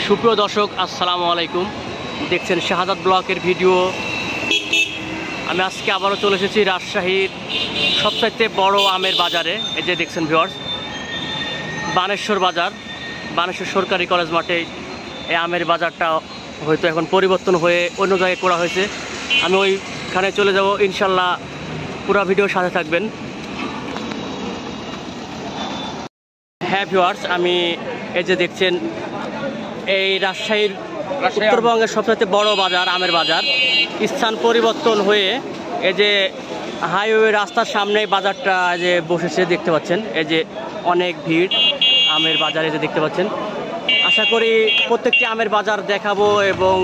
সুপ্রিয় দর্শক আসসালামু আলাইকুম, দেখছেন শাহাদাত ব্লকের ভিডিও। আমি আজকে আবারও চলে এসেছি রাজশাহীর সবচাইতে বড় আমের বাজারে। এই যে দেখছেন ভিউয়ার্স, বানেশ্বর বাজার, বানেশ্বর সরকারি কলেজ মাঠে এই আমের বাজারটা হয়তো এখন পরিবর্তন হয়ে অন্য জায়গায় করা হয়েছে। আমি ওইখানে চলে যাব ইনশাল্লাহ, পুরো ভিডিওর সাথে থাকবেন। হ্যাঁ ভিউয়ার্স, আমি এই যে দেখছেন এই রাজশাহীর উত্তরবঙ্গের সবচেয়ে বড় বাজার, আমের বাজার, স্থান পরিবর্তন হয়ে এই যে হাইওয়ে রাস্তার সামনে বাজারটা যে বসেছে দেখতে পাচ্ছেন। এই যে অনেক ভিড় আমের বাজারে যে দেখতে পাচ্ছেন। আশা করি প্রত্যেকটি আমের বাজার দেখাবো এবং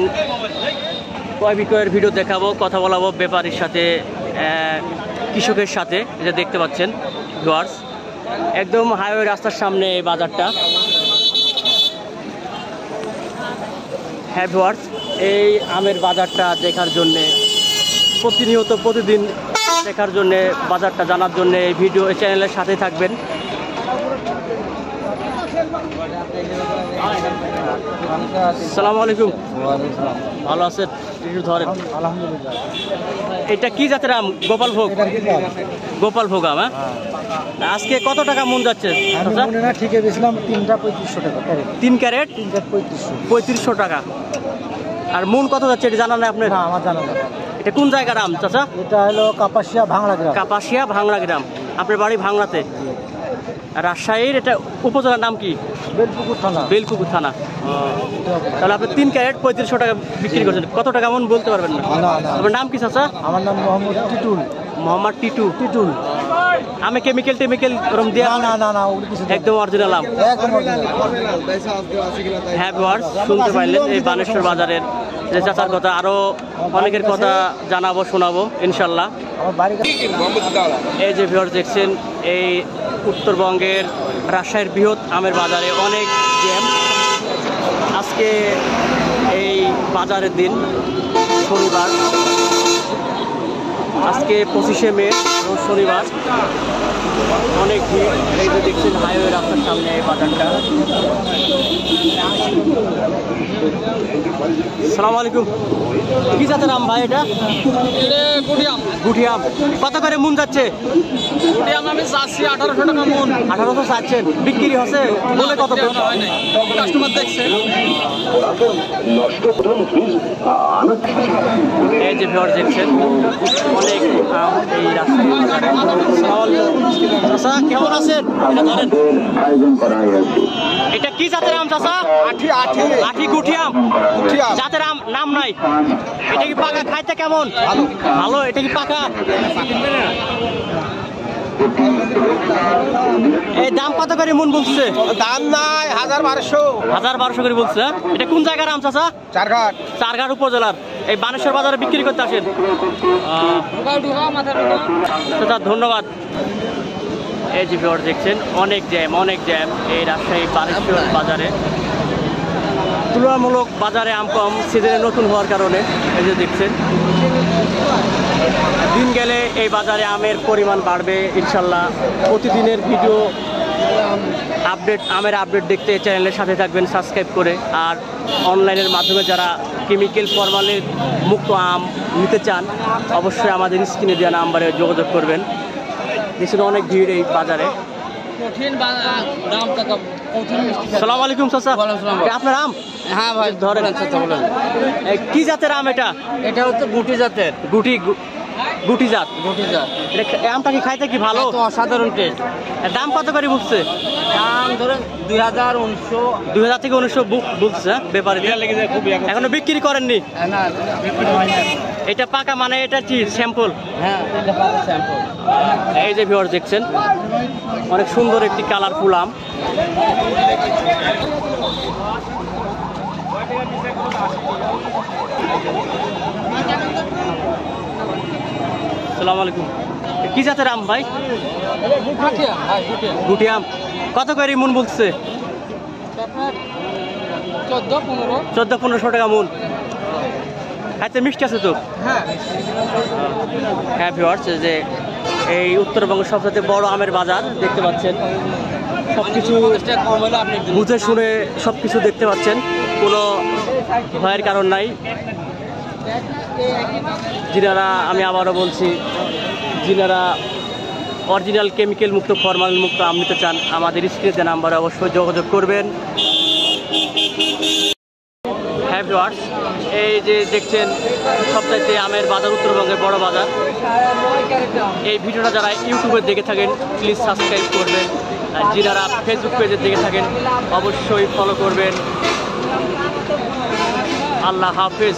ক্রয় বিক্রয়ের ভিডিও দেখাবো, কথা বলাবো ব্যাপারীর সাথে, কৃষকের সাথে। যে দেখতে পাচ্ছেন ভিউয়ার্স, একদম হাইওয়ে রাস্তার সামনে এই বাজারটা। হ্যাঁ ভিউয়ার্স, এই আমের বাজারটা দেখার জন্যে, প্রতিনিয়ত প্রতিদিন দেখার জন্যে, বাজারটা জানার জন্যে এই ভিডিও এই চ্যানেলের সাথে থাকবেন। আসসালামু আলাইকুম। ভালো আছেন? একটু ধরেন। আলহামদুলিল্লাহ। এটা কি জাতের আম? গোপাল ভোগ। গোপাল ভোগ আম। আজকে কত টাকা মন যাচ্ছে? ঠিকই বেছিলাম 3টা 3500 টাকা। 3 ক্যারেট 3500 টাকা। আর মন কত যাচ্ছে এটা জানা নাই আপনার? না, আমার জানা না। এটা কোন জায়গার আম চাচা? এটা হলো কাপাসিয়া ভাঙড়া গ্রাম। কাপাসিয়া ভাঙড়া গ্রাম। আপনার বাড়ি ভাঙড়াতে? রাজশাহীর এটা উপজেলার নাম কি? বেলপুকুর থানা। বেলপুকুর থানা। তাহলে আপনি 3 ক্যারেট 3500 টাকা বিক্রি করছেন। কত টাকা মন বলতে পারবেন না? আপনার নাম কি চাচা? আমার নাম মোহাম্মদ টিটুল। মোহাম্মদ টিটুল। আমি কেমিক্যাল ওরকম দেয়া? না, ওগুলো কিছু একদম অরিজিনাল আম। হ্যাঁ ভিউয়ার্স, শুনতে পাইলেন এই বানেশ্বর বাজারের যে চাচার কথা, আরো অনেকের কথা জানাবো, শোনাবো ইনশাল্লাহ। এই যে ভিউয়ার্স দেখছেন, এই উত্তরবঙ্গের রাজশাহীর বৃহৎ আমের বাজারে অনেক জ্যাম। আজকে এই বাজারের দিন শনিবার, আজকে 25শে মে শনিবার, অনেক ভিড়। এই যে দেখছেন হাইওয়ে রাস্তার সামনে এই বাজারটা। আসসালামু আলাইকুম। কি জাতের আম ভাই এটা? গুটি আম। কত করে মন যাচ্ছে? গুটি আম আমি চাচ্ছি 1800 টাকা মন। 1800 চাচ্ছেন? বিক্রি হচ্ছে? বলে কত? কাস্টমার দেখছে। এই যে ভিউয়ার্স দেখছেন, অনেক আম এই রাস্তায় বাজারে। চাচা কেমন আছেন? এটা কি জাতের আম চাচা? আঠি গুটি আম। জাতের আম নাম নাই। এটা কি পাকা? খাইতে কেমন? ভালো। এটা কি পাকা? এই দাম কত করে মন বলছে? দাম নাই, 1200 করে বলছে। এটা কোন জায়গার আম চাচা? চারঘাট উপজেলার এই বানেশ্বর বাজারে বিক্রি করতে আসেন। চাচা ধন্যবাদ। এই যে ভিউয়ার্স দেখছেন, অনেক জ্যাম এই রাজশাহী বানেশ্বর বাজারে। তুলনামূলক বাজারে আম কম, সিজনে নতুন হওয়ার কারণে। এই যে দেখছেন, দিন গেলে এই বাজারে আমের পরিমাণ বাড়বে ইনশাল্লাহ। প্রতিদিনের ভিডিও আমের আপডেট দেখতে চ্যানেলের সাথে থাকবেন সাবস্ক্রাইব করে। আর অনলাইনের মাধ্যমে যারা কেমিক্যাল ফরমালিন মুক্ত আম নিতে চান, অবশ্যই আমাদের স্ক্রিনে দেওয়া নাম্বারে যোগাযোগ করবেন। দেখছেন অনেক ভিড় এই বাজারে। সালাম আলাইকুম চাচা। আপনার আম? হ্যাঁ ভাই, ধরেন। কি জাতের আম এটা? এটা হচ্ছে গুটি জাতের। গুটি জাত। আমটা কি খাইতে কি ভালো? অসাধারণ টেস্ট। দাম কত করে বুঝছে? দাম ধরেন 2000 থেকে 1900 বলছে ব্যাপারে। এখনো বিক্রি করেননি? এটা পাকা মানে এটা কি স্যাম্পল? হ্যাঁ, এটা পাকা স্যাম্পল। এই যে ভিউয়ার্স দেখছেন, অনেক সুন্দর একটি কালারফুল আম। আসসালামু আলাইকুম। কি জাতের আম ভাই? গুটি আম। কত করে মন বলছে? 1400 টাকা মন। খাইতে মিষ্টি আছে তো? হ্যাঁ ভিউয়ার্স, যে এই উত্তরবঙ্গের সবচেয়ে বড় আমের বাজার দেখতে পাচ্ছেন। সবকিছু বুঝে শুনে সবকিছু দেখতে পাচ্ছেন। কোনো ভয়ের কারণ নাই। যিনারা, আমি আবারও বলছি, যিনারা অরিজিনাল কেমিক্যাল মুক্ত ফরমালিন মুক্ত আম নিতে চান আমাদের স্ক্রিনে দেওয়া নাম্বারে অবশ্যই যোগাযোগ করবেন। হ্যাঁ ভিউয়ার্স, এই যে দেখছেন সবচাইতে আমের বাজার, উত্তরবঙ্গের বড় বাজার। এই ভিডিওটা যারা ইউটিউবে দেখে থাকেন প্লিজ সাবস্ক্রাইব করবেন, আর যিনারা ফেসবুক পেজে দেখে থাকেন অবশ্যই ফলো করবেন। আল্লাহ হাফেজ।